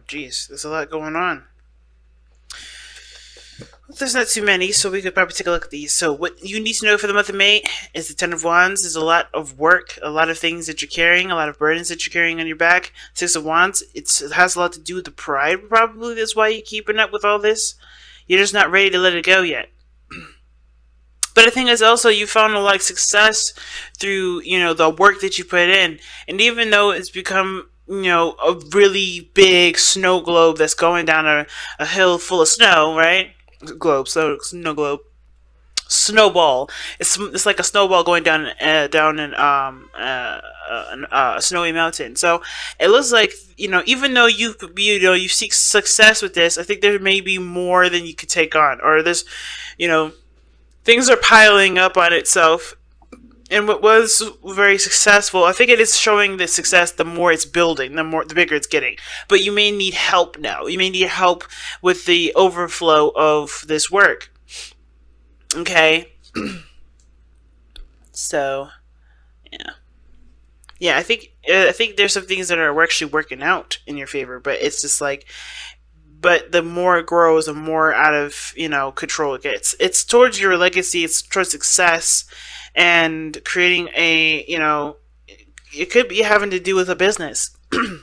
geez, there's a lot going on. There's not too many, so we could probably take a look at these. So what you need to know for the month of May is the Ten of Wands. There's a lot of work, a lot of things that you're carrying, a lot of burdens that you're carrying on your back. Six of Wands, it has a lot to do with the pride, probably. That's why you're keeping up with all this. You're just not ready to let it go yet. But the thing is also you found a lot of success through, the work that you put in. And even though it's become, a really big snow globe that's going down a hill full of snow, right? Snow globe. Snowball. It's like a snowball going down in a snowy mountain. So it looks like even though you seek success with this, I think there may be more than you could take on, or there's things are piling up on itself. And what was very successful, I think it is showing the success the more it's building, the bigger it's getting. But you may need help now. You may need help with the overflow of this work. Okay? So, yeah. Yeah, I think there's some things that are actually working out in your favor, but it's just like, but the more it grows, the more out of, control it gets. It's towards your legacy, it's towards success, and creating it could be having to do with a business. It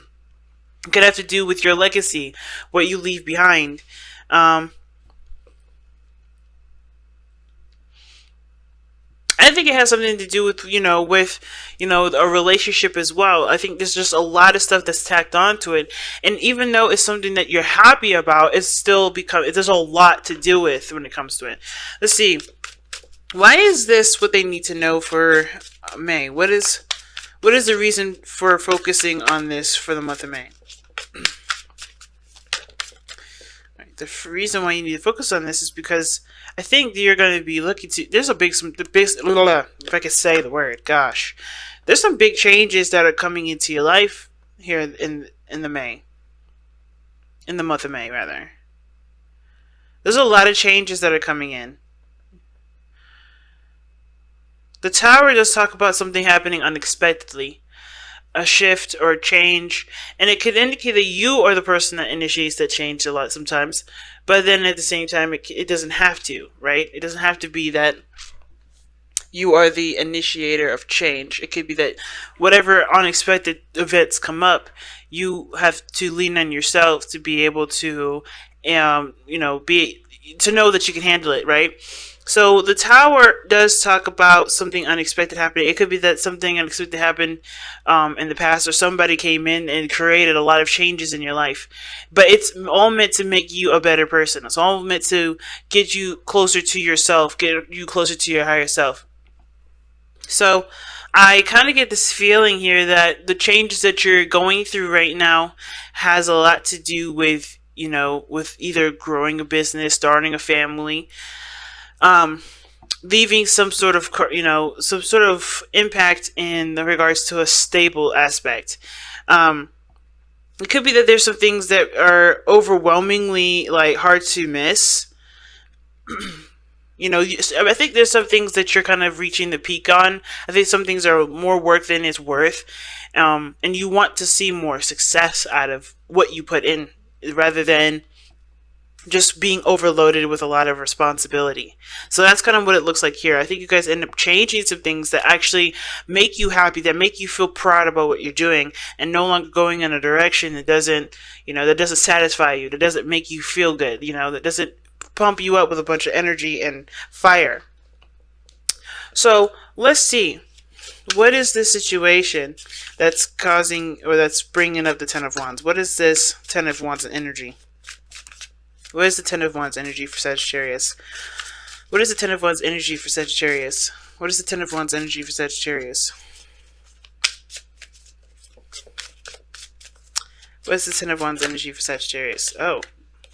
could have to do with your legacy, what you leave behind. I think it has something to do with a relationship as well. I think there's just a lot of stuff that's tacked onto it, and even though it's something that you're happy about, it's still there's a lot to deal with when it comes to it. Let's see, why is this what they need to know for May? What is the reason for focusing on this for the month of May? The reason why you need to focus on this is because I think you're going to be looking to. There's if I could say the word, gosh, there's some big changes that are coming into your life here in the month of May, rather. There's a lot of changes that are coming in. The Tower does talk about something happening unexpectedly. A shift or a change, and it could indicate that you are the person that initiates that change a lot sometimes, but then at the same time it doesn't have to, right? It doesn't have to be that you are the initiator of change. It could be that whatever unexpected events come up, you have to lean on yourself to be able to to know that you can handle it, right? So the Tower does talk about something unexpected happening. It could be that something unexpected happened in the past, or somebody came in and created a lot of changes in your life. But it's all meant to make you a better person. It's all meant to get you closer to yourself, get you closer to your higher self. So I kind of get this feeling here that the changes that you're going through right now has a lot to do with, with either growing a business, starting a family, leaving some sort of impact in the regards to a stable aspect. It could be that there's some things that are overwhelmingly hard to miss. I think there's some things that you're kind of reaching the peak on. I think some things are more work than it's worth, and you want to see more success out of what you put in, rather than just being overloaded with a lot of responsibility. So that's kind of what it looks like here. I think you guys end up changing some things that actually make you happy, that make you feel proud about what you're doing, and no longer going in a direction that doesn't satisfy you, that doesn't make you feel good, that doesn't pump you up with a bunch of energy and fire. So let's see. What is this situation that's causing, or that's bringing up the Ten of Wands? What is this Ten of Wands energy? What is the Ten of Wands energy for Sagittarius? What is the Ten of Wands energy for Sagittarius? What is the Ten of Wands energy for Sagittarius? What is the Ten of Wands energy for Sagittarius? Oh,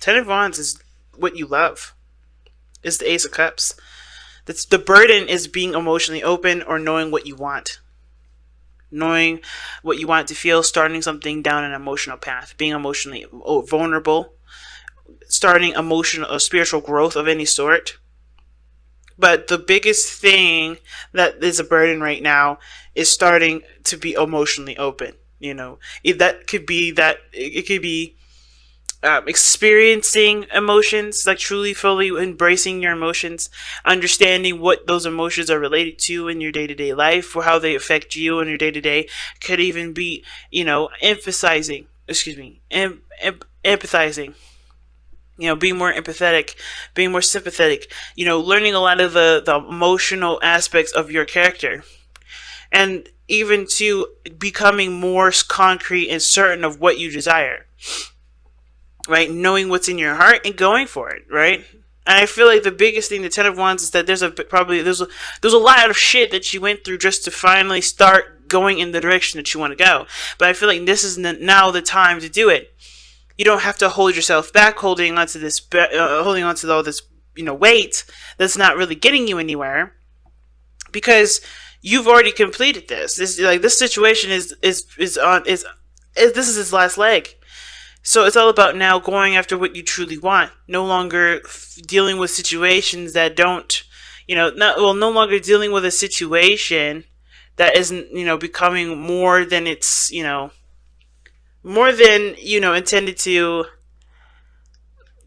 Ten of Wands is what you love. It's the Ace of Cups. That's the burden, is being emotionally open, or knowing what you want. Knowing what you want to feel, starting something down an emotional path, being emotionally vulnerable, starting emotional or spiritual growth of any sort. But the biggest thing that is a burden right now is starting to be emotionally open. That could be that it could be experiencing emotions, like truly fully embracing your emotions, understanding what those emotions are related to in your day-to-day life, or how they affect you in your day-to-day. Could even be, emphasizing, excuse me, empathizing, being more empathetic, being more sympathetic, learning a lot of the emotional aspects of your character, and even to becoming more concrete and certain of what you desire, right? Knowing what's in your heart and going for it, right? And I feel like the biggest thing, the Ten of Wands, is that there's a lot of shit that you went through just to finally start going in the direction that you want to go. But I feel like this is now the time to do it. You don't have to hold yourself back, holding onto all this, weight that's not really getting you anywhere, because you've already completed this. This situation is this is its last leg. So it's all about now going after what you truly want. No longer dealing with situations that don't, no longer dealing with a situation that isn't, becoming more than it's, more than, intended to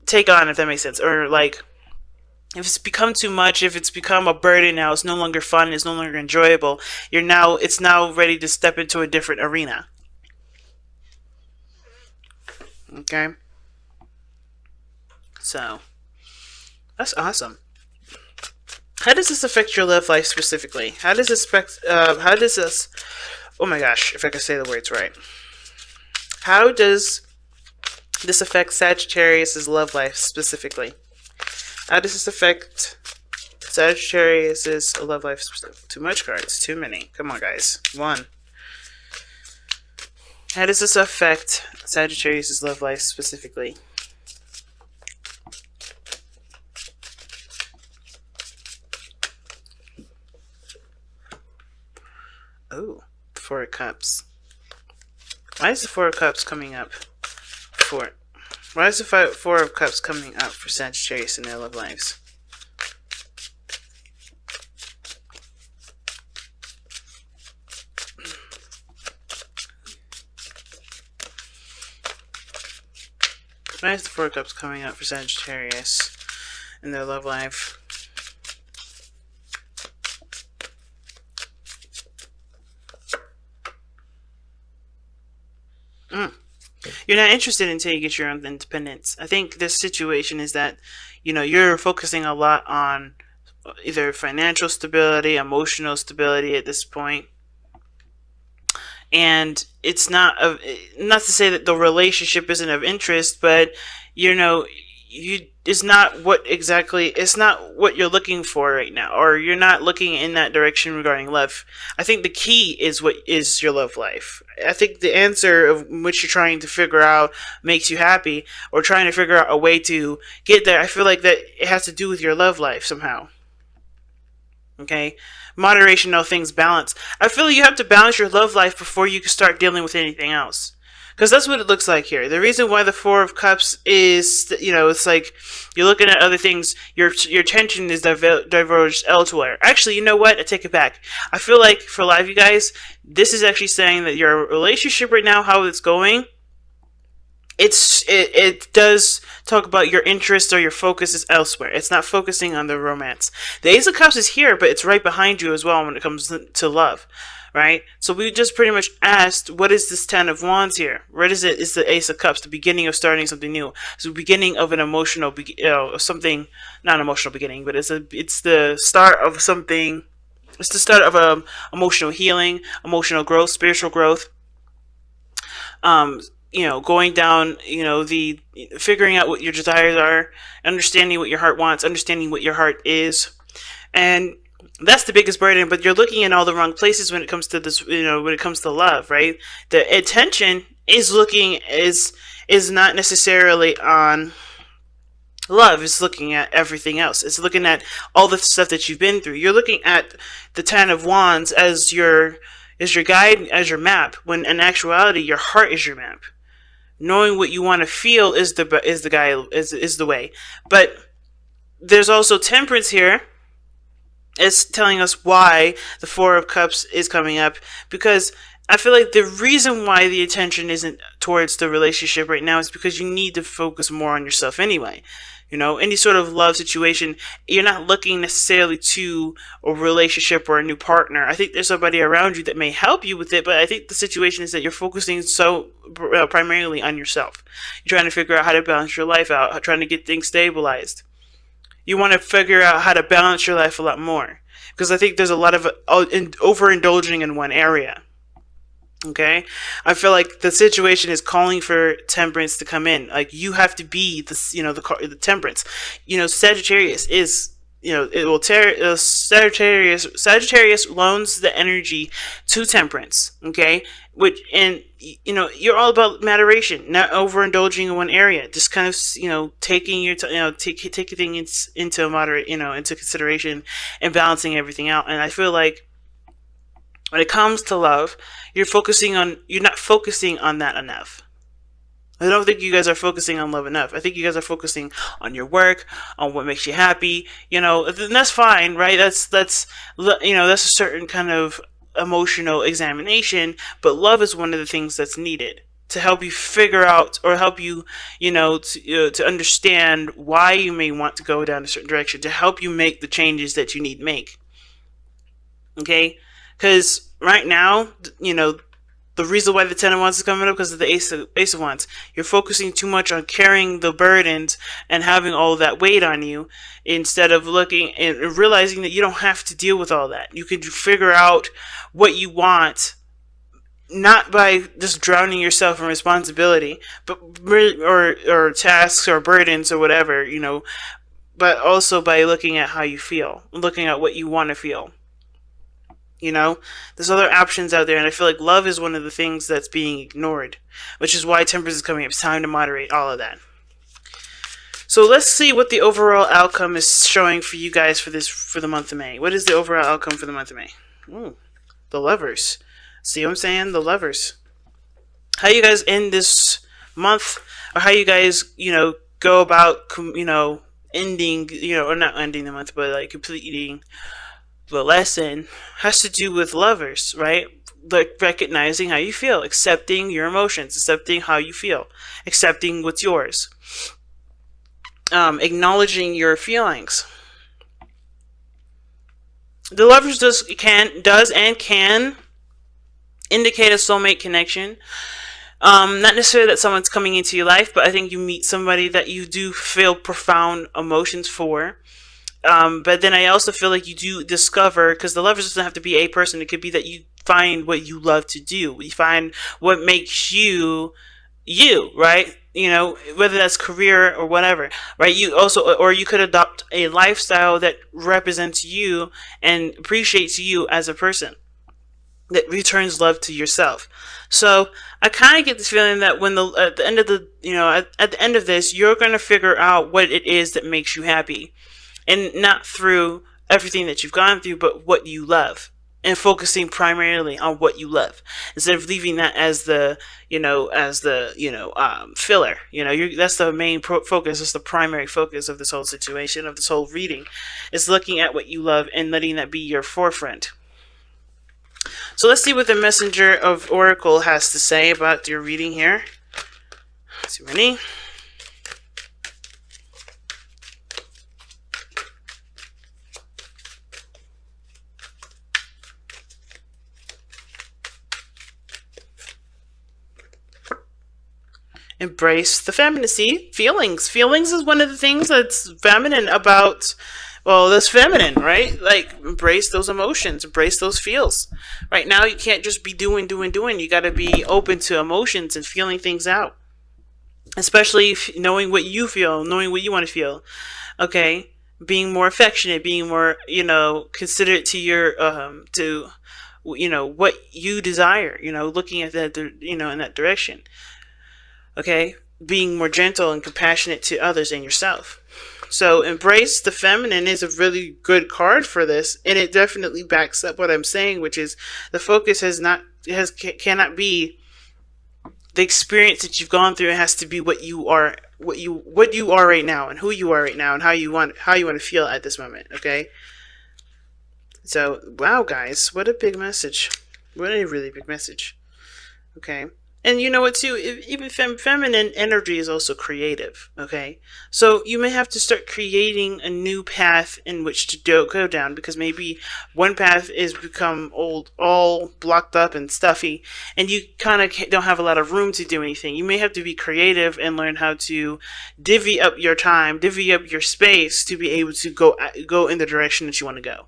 take on, if that makes sense. Or like, if it's become too much, if it's become a burden now, it's no longer fun, it's no longer enjoyable. It's now ready to step into a different arena. Okay, so that's awesome. How does this affect your love life specifically? How does this affect? Oh my gosh, if I can say the words right. How does this affect Sagittarius's love life specifically? How does this affect Sagittarius's love life specifically? Too much cards, too many. Come on, guys. One. How does this affect Sagittarius' love life specifically? Oh, the Four of Cups. Why is the Four of Cups coming up? Why is the Four of Cups coming up for Sagittarius in their love lives? Why is the Four of Cups coming up for Sagittarius in their love life? You're not interested until you get your own independence. I think this situation is that, you're focusing a lot on either financial stability, emotional stability at this point. And it's not to say that the relationship isn't of interest, but it's not what you're looking for right now, or you're not looking in that direction regarding love. I think the key is what is your love life. I think the answer of which you're trying to figure out makes you happy, or trying to figure out a way to get there. I feel like that it has to do with your love life somehow. Okay? Moderation, all things balance. I feel like you have to balance your love life before you can start dealing with anything else. Because that's what it looks like here. The reason why the Four of Cups is, it's like you're looking at other things. Your attention is diverged elsewhere. Actually, you know what? I take it back. I feel like for a lot of you guys, this is actually saying that your relationship right now, how it's going, it does talk about your interest or your focus is elsewhere. It's not focusing on the romance. The Ace of Cups is here, but it's right behind you as well when it comes to love, right? So we just pretty much asked, what is this Ten of Wands here? What is it? It's the Ace of Cups, the beginning of starting something new. It's the beginning of an emotional, something, not an emotional beginning, but it's the start of something. It's the start of emotional healing, emotional growth, spiritual growth. Going down, the figuring out what your desires are, understanding what your heart wants, understanding what your heart is. And that's the biggest burden, but you're looking in all the wrong places when it comes to this, when it comes to love, right? The attention is not necessarily on love. It's looking at everything else. It's looking at all the stuff that you've been through. You're looking at the Ten of Wands as your guide, as your map, when in actuality your heart is your map. Knowing what you want to feel is the way. But there's also Temperance here. It's telling us why the Four of Cups is coming up, because I feel like the reason why the attention isn't towards the relationship right now is because you need to focus more on yourself anyway. You know, any sort of love situation, you're not looking necessarily to a relationship or a new partner. I think there's somebody around you that may help you with it, but I think the situation is that you're focusing so primarily on yourself. You're trying to figure out how to balance your life out, trying to get things stabilized. You want to figure out how to balance your life a lot more, because I think there's a lot of overindulging in one area. Okay, I feel like the situation is calling for temperance to come in. Like, you have to be the, you know, the temperance. You know, Sagittarius is, you know, it will Sagittarius loans the energy to temperance. Okay, which, and you know, you're all about moderation, not overindulging in one area. Just kind of, you know, taking your taking things into moderate, you know, into consideration and balancing everything out. And I feel like when it comes to love, you're not focusing on that enough. I don't think you guys are focusing on love enough. I think you guys are focusing on your work, on what makes you happy. You know, and that's fine, right? That's you know, that's a certain kind of emotional examination. But love is one of the things that's needed to help you figure out, or help you, you know, to understand why you may want to go down a certain direction, to help you make the changes that you need to make. Okay. Because right now, you know, the reason why the Ten of Wands is coming up because of the Ace of Wands. You're focusing too much on carrying the burdens and having all of that weight on you, instead of looking and realizing that you don't have to deal with all that. You can figure out what you want, not by just drowning yourself in responsibility, but or tasks or burdens or whatever, you know, but also by looking at how you feel, looking at what you want to feel. You know, there's other options out there, and I feel like love is one of the things that's being ignored, which is why temperance is coming up. It's time to moderate all of that. So let's see what the overall outcome is showing for you guys for the month of May. What is the overall outcome for the month of May? Ooh, the Lovers. See what I'm saying? The Lovers. How you guys end this month, or how you guys, you know, go about, you know, ending, you know, or not ending the month, but like completing the lesson, has to do with Lovers, right? Like recognizing how you feel, accepting your emotions, accepting how you feel, accepting what's yours, acknowledging your feelings. The Lovers does and can indicate a soulmate connection. Not necessarily that someone's coming into your life, but I think you meet somebody that you do feel profound emotions for. But then I also feel like you do discover, because the Lovers doesn't have to be a person. It could be that you find what you love to do. You find what makes you, right? You know, whether that's career or whatever, right? You also, or you could adopt a lifestyle that represents you and appreciates you as a person, that returns love to yourself. So I kind of get this feeling that when at the end of the, you know, at the end of this, you're going to figure out what it is that makes you happy. And not through everything that you've gone through, but what you love. And focusing primarily on what you love. Instead of leaving that as the, filler. You know, that's the main focus. That's the primary focus of this whole situation, of this whole reading. Is looking at what you love and letting that be your forefront. So let's see what the Messenger of Oracle has to say about your reading here. Too many. Embrace the femininity. Feelings. Feelings is one of the things that's feminine about, well, that's feminine, right? Like, embrace those emotions. Embrace those feels. Right now, you can't just be doing. You got to be open to emotions and feeling things out. Especially knowing what you feel, knowing what you want to feel. Okay? Being more affectionate, being more, you know, considerate to your, you know, what you desire. You know, looking at that, you know, in that direction. Okay, being more gentle and compassionate to others and yourself. So embrace the feminine is a really good card for this, and it definitely backs up what I'm saying, which is the focus cannot be the experience that you've gone through. It has to be what you are right now, and who you are right now, and how you want to feel at this moment. Okay. So wow, guys, what a big message! What a really big message. Okay. And you know what, too? Even feminine energy is also creative, okay? So you may have to start creating a new path in which to go down, because maybe one path is become old, all blocked up and stuffy, and you kind of don't have a lot of room to do anything. You may have to be creative and learn how to divvy up your time, divvy up your space to be able to go in the direction that you want to go.